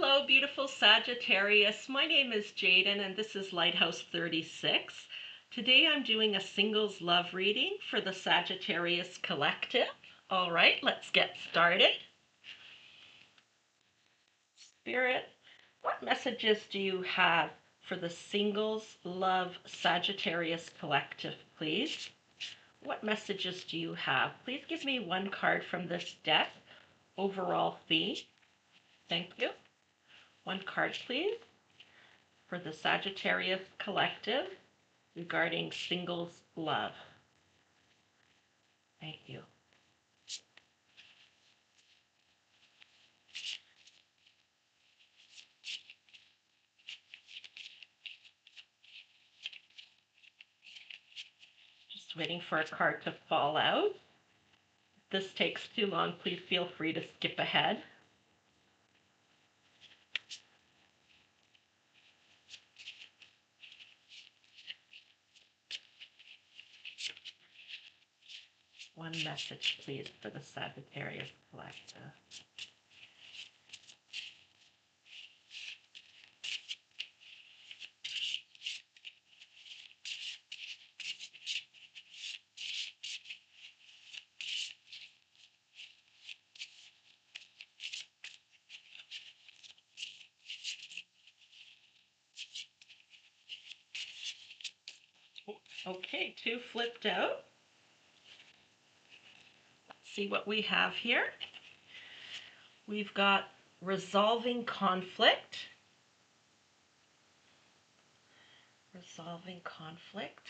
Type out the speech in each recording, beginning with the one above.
Hello, beautiful Sagittarius. My name is Jaden and this is Lighthouse 36. Today I'm doing a singles love reading for the Sagittarius Collective. All right, let's get started. Spirit, what messages do you have for the singles love Sagittarius Collective, please? What messages do you have? Please give me one card from this deck. Overall theme. Thank you. One card, please, for the Sagittarius Collective regarding singles love. Thank you. Just waiting for a card to fall out. If this takes too long, please feel free to skip ahead. One message, please, for the Sagittarius Collective. Okay, two flipped out. Let's see what we have here. We've got resolving conflict. Resolving conflict.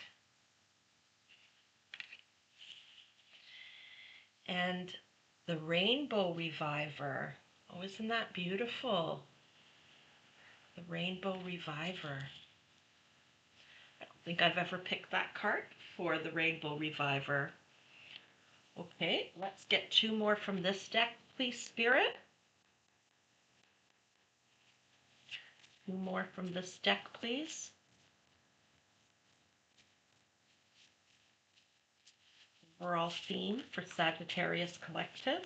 And the Rainbow Reviver. Oh, isn't that beautiful? The Rainbow Reviver. I don't think I've ever picked that card for the Rainbow Reviver. Okay, let's get two more from this deck, please, Spirit. Two more from this deck, please. Overall theme for Sagittarius Collective.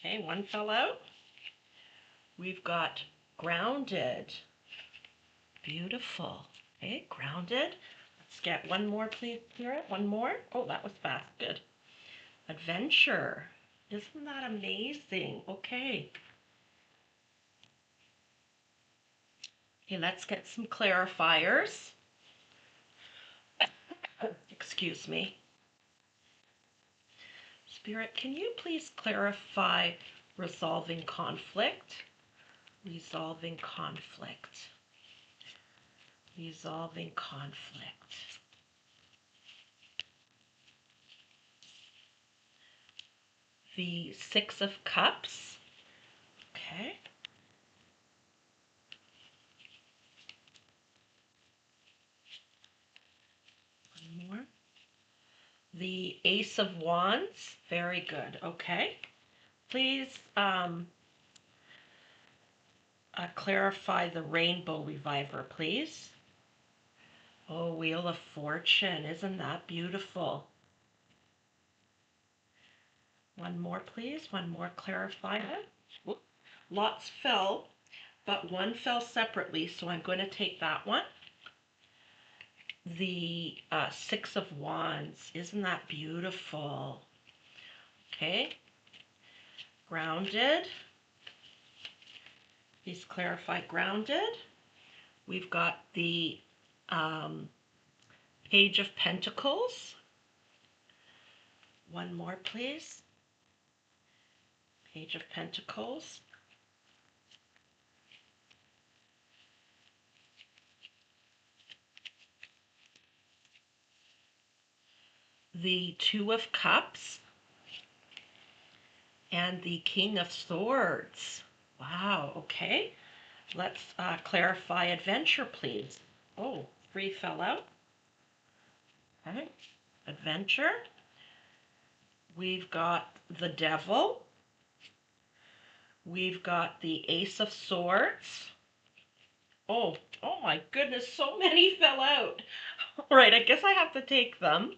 Okay, one fell out. We've got grounded. Beautiful. Okay, grounded. Let's get one more, please, Spirit. One more. Oh, that was fast. Good. Adventure. Isn't that amazing? Okay. Okay, let's get some clarifiers. Excuse me. Spirit, can you please clarify resolving conflict? Resolving conflict. Resolving conflict. The Six of Cups. Okay. One more. The Ace of Wands. Very good. Okay. Please clarify the Rainbow Reviver, please. Oh, Wheel of Fortune. Isn't that beautiful? One more, please. One more clarifier. Lots fell, but one fell separately, so I'm going to take that one. The Six of Wands. Isn't that beautiful? Okay. Grounded. Please clarify grounded. We've got the Page of Pentacles. One more, please. Page of Pentacles. The Two of Cups. And the King of Swords. Wow, okay. Let's clarify adventure, please. Oh, three fell out. Okay. Adventure. We've got the Devil. We've got the Ace of Swords. Oh my goodness, so many fell out. All right, I guess I have to take them.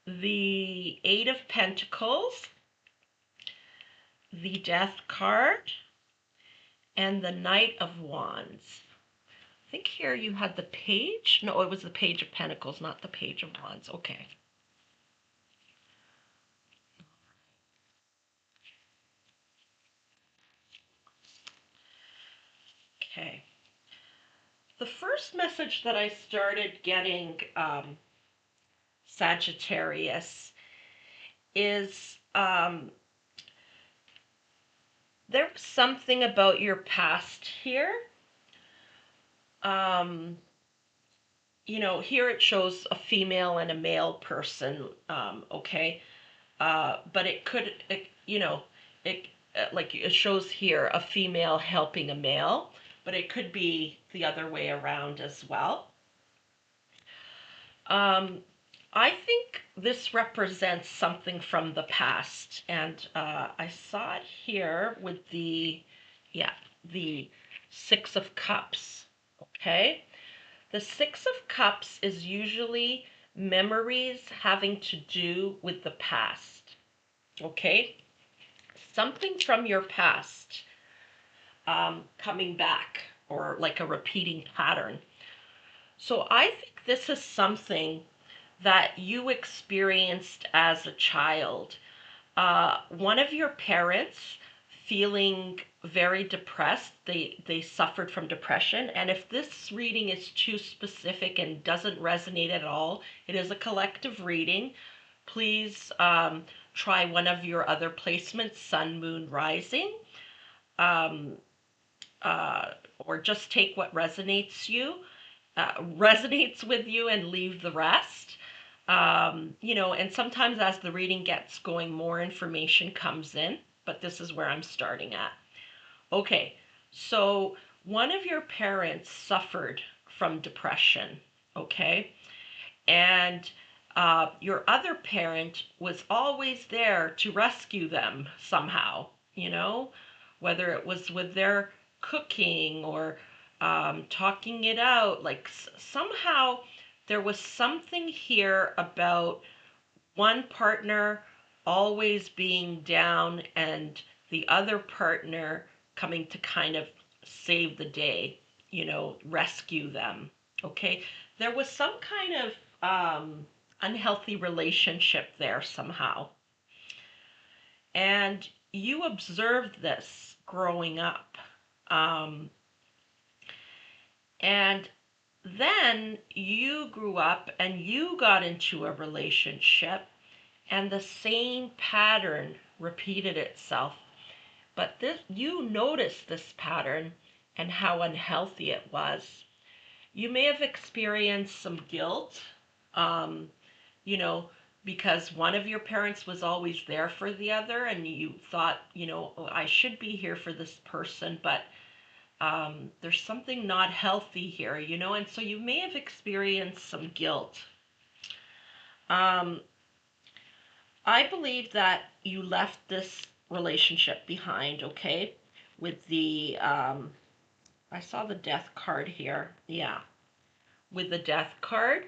The Eight of Pentacles, the Death card, and the Knight of Wands. I think here you had the Page. No, it was the Page of Pentacles, not the Page of Wands. Okay. Okay. The first message that I started getting, Sagittarius, is there was something about your past here. Here it shows a female and a male person, okay? But it could, like it shows here a female helping a male, but it could be the other way around as well. I think this represents something from the past, and I saw it here with the Six of Cups, okay? The Six of Cups is usually memories having to do with the past, okay? Something from your past coming back, or like a repeating pattern. So I think this is something that you experienced as a child. One of your parents feeling very depressed, they suffered from depression. And if this reading is too specific and doesn't resonate at all, it is a collective reading. Please try one of your other placements, Sun, Moon, Rising, um, or just take what resonates with you and leave the rest. And sometimes as the reading gets going, more information comes in, but this is where I'm starting at. Okay, so one of your parents suffered from depression, okay? And your other parent was always there to rescue them somehow, whether it was with their cooking or talking it out. Like somehow there was something here about one partner always being down and the other partner coming to kind of save the day, rescue them. Okay. There was some kind of unhealthy relationship there somehow. And you observed this growing up. And then you grew up and you got into a relationship, and the same pattern repeated itself. But you noticed this pattern and how unhealthy it was. You may have experienced some guilt, um, because one of your parents was always there for the other, and you thought, oh, I should be here for this person, but there's something not healthy here, and so you may have experienced some guilt. I believe that you left this relationship behind, okay, with the, I saw the Death card here, yeah, with the Death card.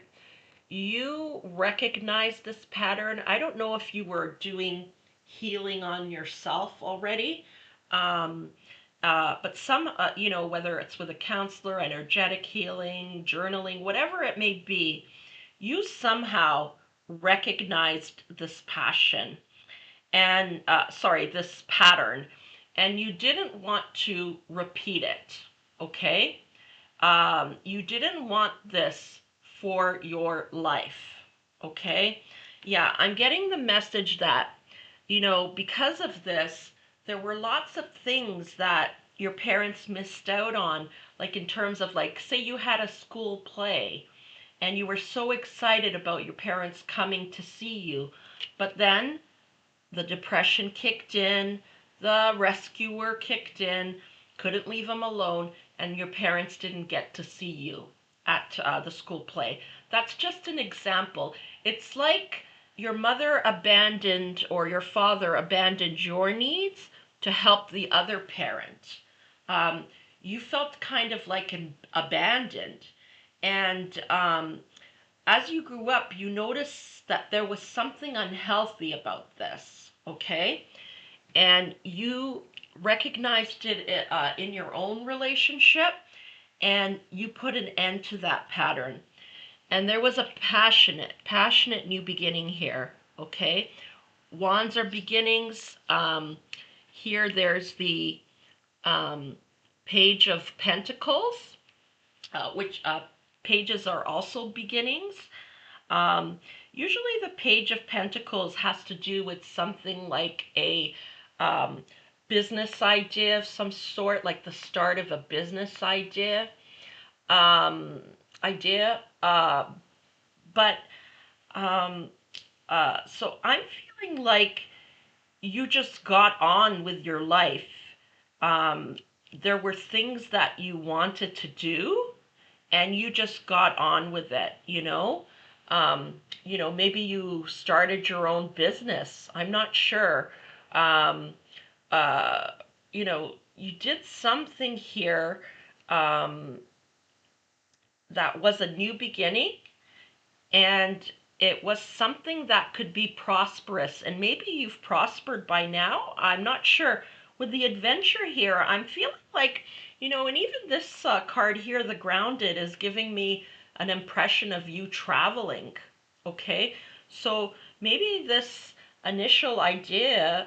You recognize this pattern. I don't know if you were doing healing on yourself already, but whether it's with a counselor, energetic healing, journaling, whatever it may be, you somehow recognized this passion and, this pattern, and you didn't want to repeat it, okay? You didn't want this for your life, okay? Yeah, I'm getting the message that, because of this, there were lots of things that your parents missed out on, like in terms of, like, say you had a school play and you were so excited about your parents coming to see you, but then the depression kicked in, the rescuer kicked in, couldn't leave them alone, and your parents didn't get to see you at the school play. That's just an example. It's like your mother abandoned or your father abandoned your needs to help the other parent. Um, you felt kind of like abandoned. And as you grew up, you noticed that there was something unhealthy about this, okay? And you recognized it in your own relationship, and you put an end to that pattern. And there was a passionate new beginning here, okay? Wands are beginnings. Here there's the um, Page of Pentacles, which pages are also beginnings. Usually the Page of Pentacles has to do with something like a um, business idea of some sort, like the start of a business idea. Um, idea. But so I'm feeling like you just got on with your life. Um, there were things that you wanted to do, and you just got on with it, you know? Maybe you started your own business. I'm not sure. Um, uh, you did something here um, that was a new beginning, and it was something that could be prosperous, and maybe you've prospered by now. I'm not sure. With the adventure here, I'm feeling like, and even this card here, the Grounded, is giving me an impression of you traveling. Okay, so maybe this initial idea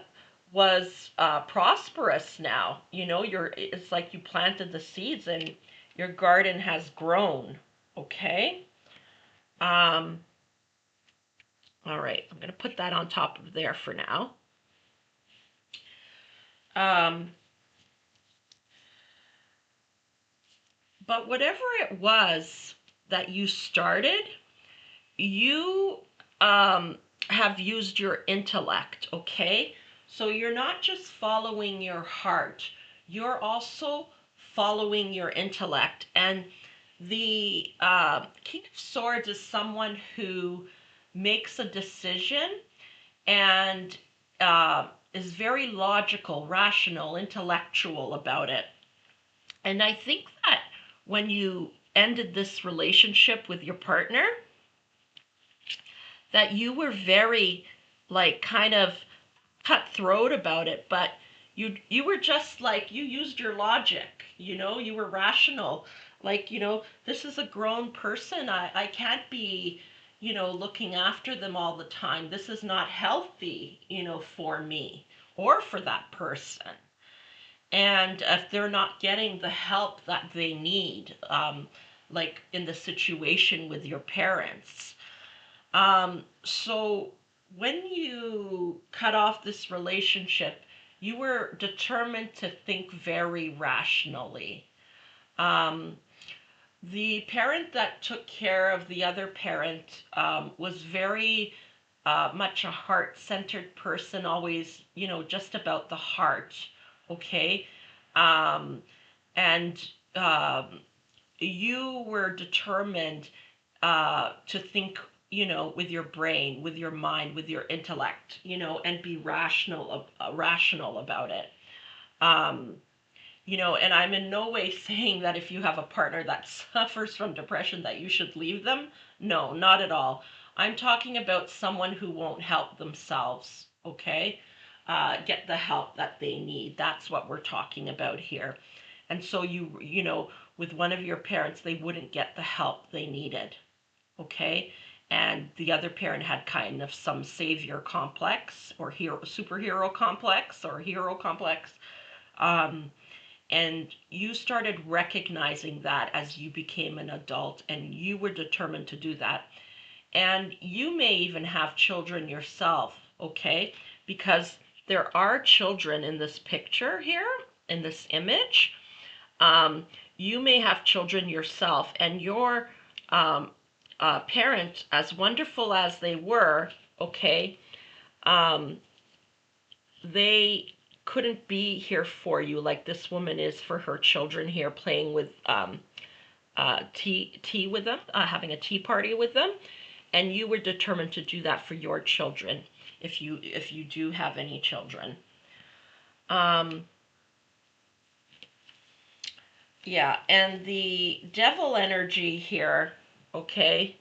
was prosperous now. It's like you planted the seeds and your garden has grown. Okay. um all right, I'm going to put that on top of there for now. Um, but whatever it was that you started, you have used your intellect, okay? So you're not just following your heart, you're also following your intellect. And the King of Swords is someone who makes a decision and is very logical, rational, intellectual about it. And I think that when you ended this relationship with your partner, that you were very, like, kind of cutthroat about it, but you were just like, you used your logic, you were rational. Like, this is a grown person. I can't be, looking after them all the time. This is not healthy, for me or for that person. And if they're not getting the help that they need, like in the situation with your parents. So when you cut off this relationship, you were determined to think very rationally. Um, the parent that took care of the other parent was very much a heart-centered person, always, just about the heart, okay? Um, and you were determined to think, with your brain, with your mind, with your intellect, and be rational about it. Um, and I'm in no way saying that if you have a partner that suffers from depression that you should leave them. No, not at all. I'm talking about someone who won't help themselves, okay? Get the help that they need. That's what we're talking about here. And so with one of your parents, they wouldn't get the help they needed, okay? And the other parent had kind of some savior complex or superhero complex or hero complex. Um, and you started recognizing that as you became an adult, and you were determined to do that. And you may even have children yourself, okay? Because there are children in this picture here, in this image. You may have children yourself, and your parent, as wonderful as they were, okay, um, they couldn't be here for you like this woman is for her children here, playing with tea with them, having a tea party with them. and you were determined to do that for your children, if you do have any children. Yeah, and the devil energy here, okay,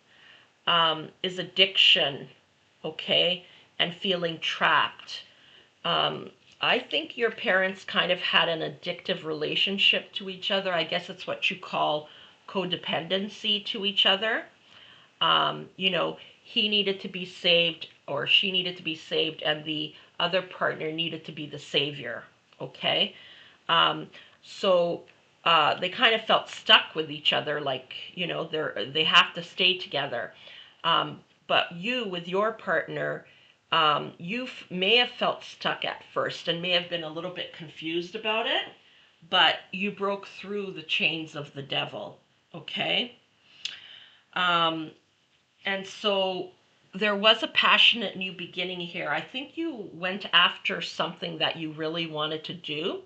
is addiction, okay, and feeling trapped. Um, I think your parents kind of had an addictive relationship to each other. I guess it's what you call codependency to each other. He needed to be saved or she needed to be saved, and the other partner needed to be the savior. Okay. Um, so they kind of felt stuck with each other, like, they have to stay together. But you, with your partner, you may have felt stuck at first and may have been a little bit confused about it, but you broke through the chains of the devil. Okay. Um, and so there was a passionate new beginning here. I think you went after something that you really wanted to do.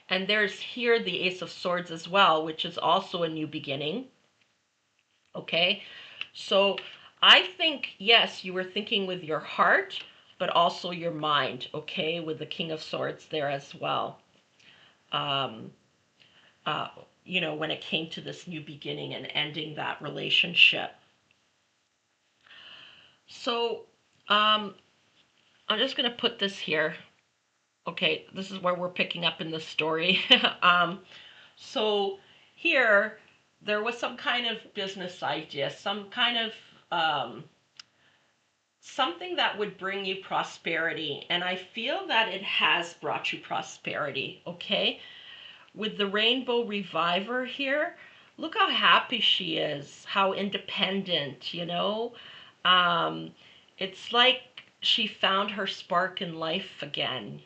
And there's here the Ace of Swords as well, which is also a new beginning. Okay. So I think, yes, you were thinking with your heart, but also your mind. Okay. With the King of Swords there as well. Um, uh, when it came to this new beginning and ending that relationship. So I'm just going to put this here. Okay, this is where we're picking up in the story. So here, there was some kind of business idea, some kind of something that would bring you prosperity. And I feel that it has brought you prosperity, okay? With the Rainbow Reviver here, look how happy she is, how independent, Um, it's like she found her spark in life again.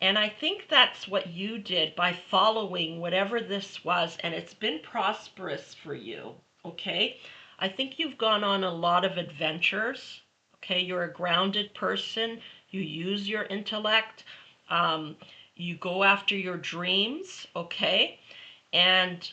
And I think that's what you did by following whatever this was, and it's been prosperous for you, okay? I think you've gone on a lot of adventures, okay? You're a grounded person. You use your intellect. Um, you go after your dreams, okay? And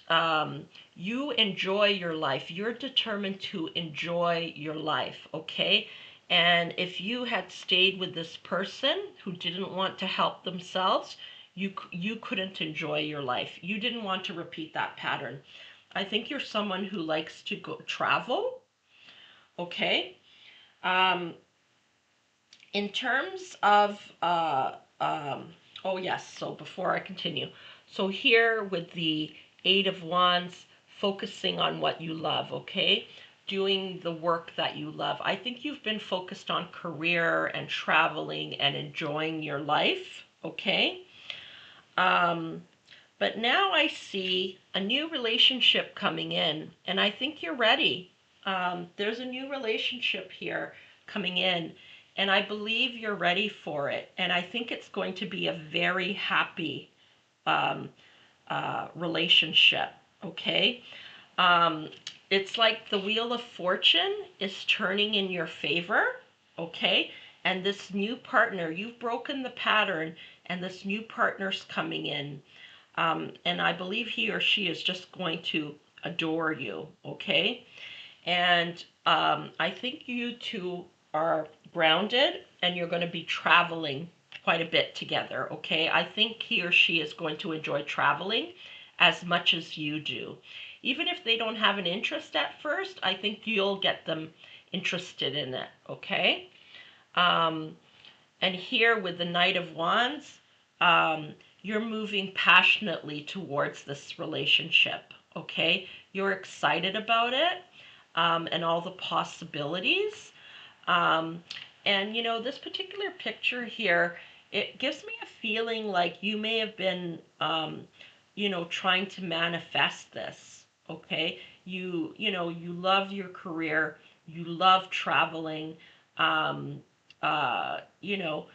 you enjoy your life. You're determined to enjoy your life, okay? And if you had stayed with this person who didn't want to help themselves, you couldn't enjoy your life. You didn't want to repeat that pattern. I think you're someone who likes to go travel, okay? Um, in terms of, oh yes, so before I continue, so here with the Eight of Wands, focusing on what you love, okay? Doing the work that you love. I think you've been focused on career and traveling and enjoying your life, okay? But now I see a new relationship coming in, and I think you're ready. There's a new relationship here coming in, and I believe you're ready for it. And I think it's going to be a very happy um, relationship, okay? Um, it's like the Wheel of Fortune is turning in your favor, okay? And this new partner, you've broken the pattern, and this new partner's coming in. And I believe he or she is just going to adore you, okay? And I think you two are grounded and you're going to be traveling quite a bit together, okay? I think he or she is going to enjoy traveling as much as you do. Even if they don't have an interest at first, I think you'll get them interested in it, okay? Um, and here with the Knight of Wands, you're moving passionately towards this relationship, okay? You're excited about it, and all the possibilities. Um, and this particular picture here, it gives me a feeling like you may have been, trying to manifest this, okay? You love your career, you love traveling, um, uh, you know,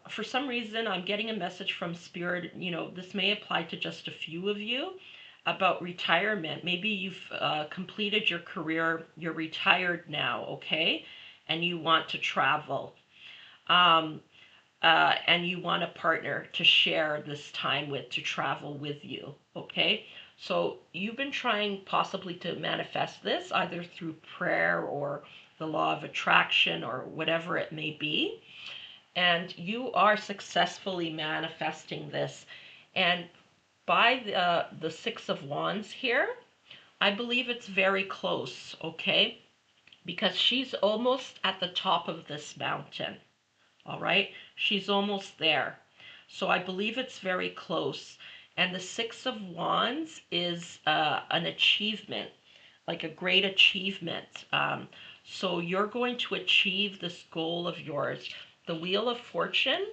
for some reason, I'm getting a message from Spirit. This may apply to just a few of you about retirement. Maybe you've completed your career, you're retired now, okay? And you want to travel. Um, and you want a partner to share this time with, to travel with you, okay? So you've been trying possibly to manifest this either through prayer or the law of attraction or whatever it may be. And you are successfully manifesting this. And by the Six of Wands here, I believe it's very close, okay? Because she's almost at the top of this mountain, all right? She's almost there. So I believe it's very close. And the Six of Wands is an achievement, like a great achievement. So you're going to achieve this goal of yours. The Wheel of Fortune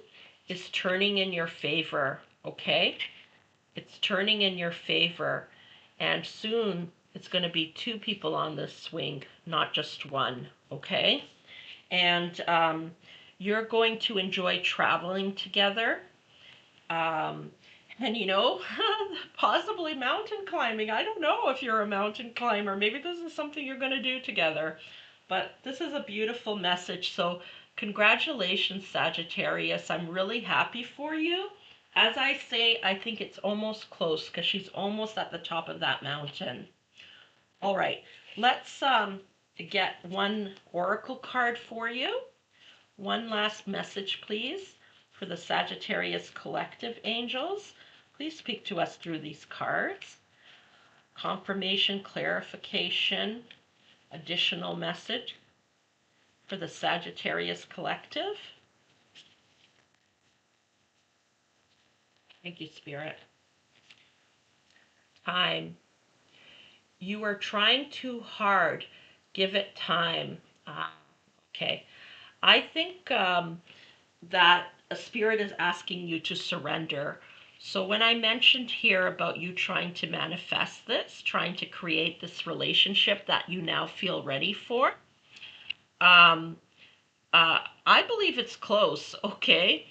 is turning in your favor, okay? It's turning in your favor. And soon it's going to be two people on this swing, not just one, okay? And you're going to enjoy traveling together. Um, and possibly mountain climbing. I don't know if you're a mountain climber. Maybe this is something you're going to do together. But this is a beautiful message. So congratulations, Sagittarius. I'm really happy for you. As I say, I think it's almost close because she's almost at the top of that mountain. All right, let's get one oracle card for you. One last message, please, for the Sagittarius Collective angels. Please speak to us through these cards. Confirmation, clarification, additional message for the Sagittarius Collective. Thank you, Spirit. Time. You are trying too hard. Give it time. Okay. I think that a spirit is asking you to surrender. So when I mentioned here about you trying to manifest this, trying to create this relationship that you now feel ready for, um, I believe it's close, okay?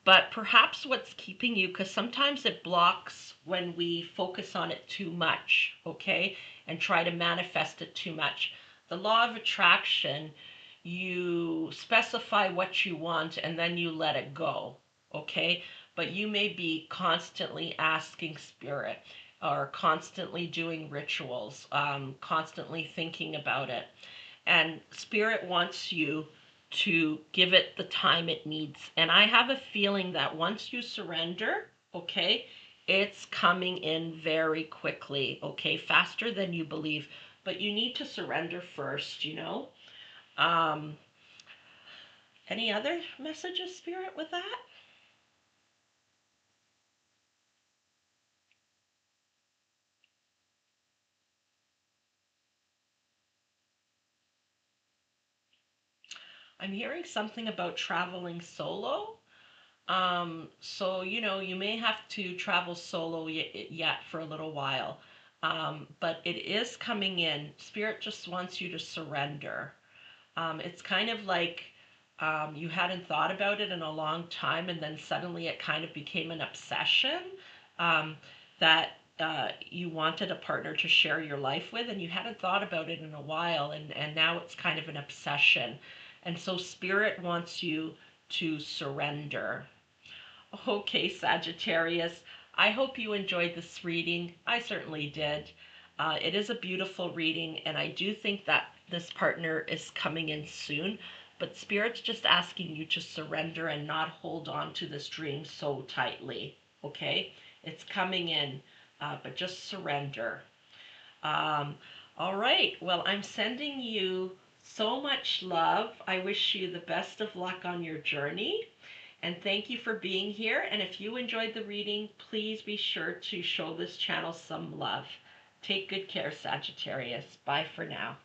But perhaps what's keeping you, because sometimes it blocks when we focus on it too much, okay? And try to manifest it too much. The law of attraction, you specify what you want and then you let it go, okay? But you may be constantly asking spirit or constantly doing rituals, constantly thinking about it. And spirit wants you to give it the time it needs. And I have a feeling that once you surrender, okay, it's coming in very quickly, okay, faster than you believe. But you need to surrender first, Um, any other messages, Spirit, with that? I'm hearing something about traveling solo. So, you may have to travel solo yet for a little while. But it is coming in. Spirit just wants you to surrender. It's kind of like you hadn't thought about it in a long time, and then suddenly it kind of became an obsession um, that you wanted a partner to share your life with, and you hadn't thought about it in a while, and now it's kind of an obsession. And so Spirit wants you to surrender. Okay, Sagittarius. I hope you enjoyed this reading. I certainly did. It is a beautiful reading, and I do think that this partner is coming in soon. But Spirit's just asking you to surrender and not hold on to this dream so tightly. Okay? It's coming in, but just surrender. Um, all right. Well, I'm sending you so much love. I wish you the best of luck on your journey. And thank you for being here. And if you enjoyed the reading, please be sure to show this channel some love. Take good care, Sagittarius. Bye for now.